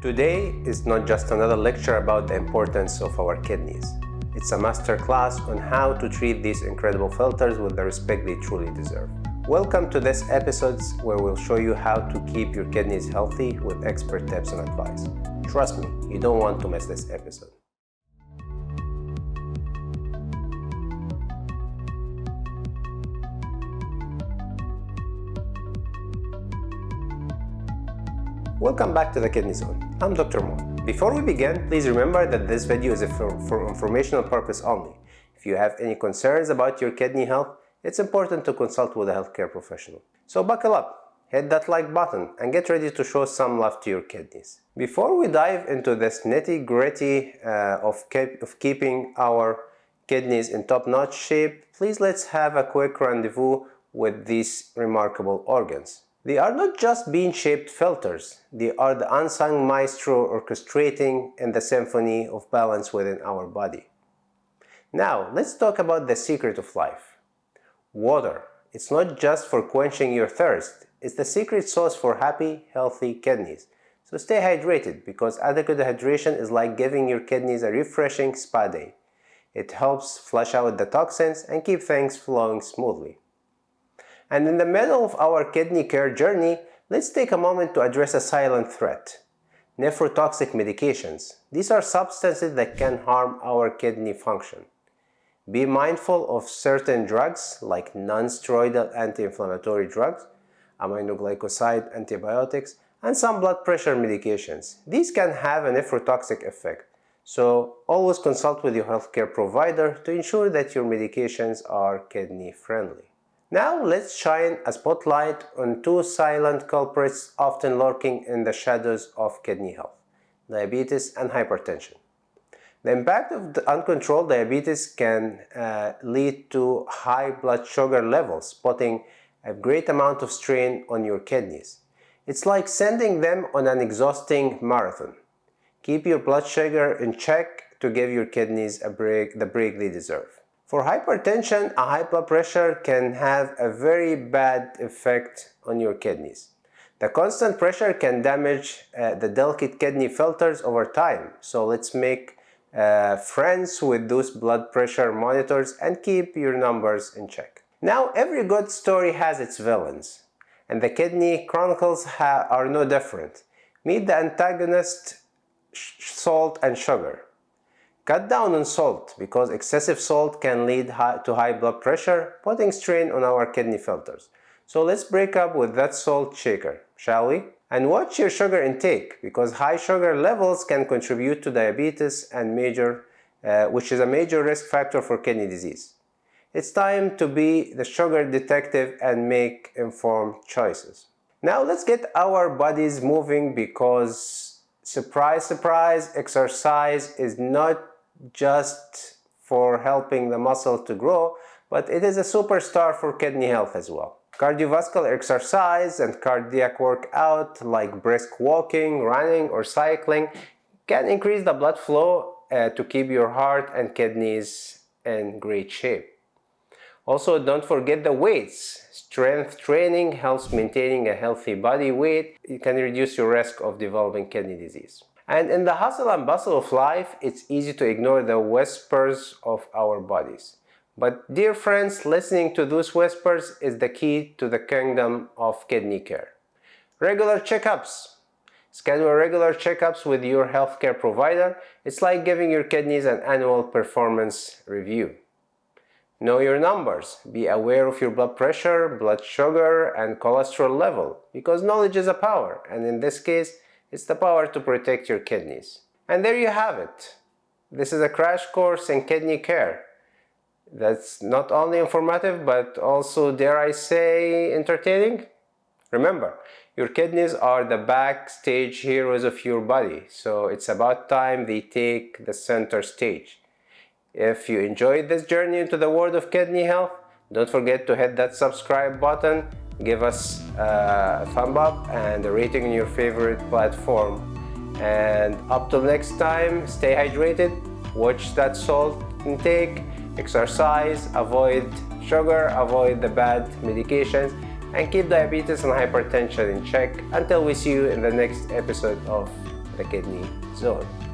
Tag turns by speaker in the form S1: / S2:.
S1: Today is not just another lecture about the importance of our kidneys. It's a masterclass on how to treat these incredible filters with the respect they truly deserve. Welcome to this episode where we'll show you how to keep your kidneys healthy with expert tips and advice. Trust me, you don't want to miss this episode. Welcome back to the Kidney Zone. I'm Dr. Mo. Before we begin, please remember that this video is for informational purpose only. If you have any concerns about your kidney health, it's important to consult with a healthcare professional. So buckle up, hit that like button, and get ready to show some love to your kidneys. Before we dive into this nitty-gritty of keeping our kidneys in top-notch shape, please let's have a quick rendezvous with these remarkable organs. They are not just bean-shaped filters, they are the unsung maestro orchestrating in the symphony of balance within our body. Now, let's talk about the secret of life. Water. It's not just for quenching your thirst, it's the secret sauce for happy, healthy kidneys. So stay hydrated, because adequate hydration is like giving your kidneys a refreshing spa day. It helps flush out the toxins and keep things flowing smoothly. And in the middle of our kidney care journey, let's take a moment to address a silent threat: nephrotoxic medications. These are substances that can harm our kidney function. Be mindful of certain drugs like non-steroidal anti-inflammatory drugs, aminoglycoside antibiotics, and some blood pressure medications. These can have a nephrotoxic effect, so always consult with your healthcare provider to ensure that your medications are kidney friendly. Now let's shine a spotlight on two silent culprits often lurking in the shadows of kidney health: diabetes and hypertension. The impact of the uncontrolled diabetes can lead to high blood sugar levels, putting a great amount of strain on your kidneys. It's like sending them on an exhausting marathon. Keep your blood sugar in check to give your kidneys the break they deserve. For hypertension, a high blood pressure can have a very bad effect on your kidneys. The constant pressure can damage the delicate kidney filters over time, so let's make friends with those blood pressure monitors and keep your numbers in check. Now, every good story has its villains, and the kidney chronicles are no different. Meet the antagonist: salt and sugar. Cut down on salt, because excessive salt can lead to high blood pressure, putting strain on our kidney filters. So let's break up with that salt shaker, shall we? And watch your sugar intake, because high sugar levels can contribute to diabetes and which is a major risk factor for kidney disease. It's time to be the sugar detective and make informed choices. Now let's get our bodies moving, because surprise, surprise, exercise is not just for helping the muscle to grow, but it is a superstar for kidney health as well. Cardiovascular exercise and cardiac workout like brisk walking, running, or cycling can increase the blood flow to keep your heart and kidneys in great shape. Also, don't forget the weights. Strength training helps maintaining a healthy body weight. It can reduce your risk of developing kidney disease. And in the hustle and bustle of life, it's easy to ignore the whispers of our bodies. But dear friends, listening to those whispers is the key to the kingdom of kidney care. Regular checkups. Schedule regular checkups with your healthcare provider. It's like giving your kidneys an annual performance review. Know your numbers. Be aware of your blood pressure, blood sugar, and cholesterol level, because knowledge is a power, and in this case, it's the power to protect your kidneys. And there you have it. This is a crash course in kidney care that's not only informative, but also, dare I say, entertaining. Remember, your kidneys are the backstage heroes of your body, so it's about time they take the center stage. If you enjoyed this journey into the world of kidney health, don't forget to hit that subscribe button, give us a thumb up and a rating on your favorite platform. And up till next time, stay hydrated, watch that salt intake, exercise, avoid sugar, avoid the bad medications, and keep diabetes and hypertension in check until we see you in the next episode of the Kidney Zone.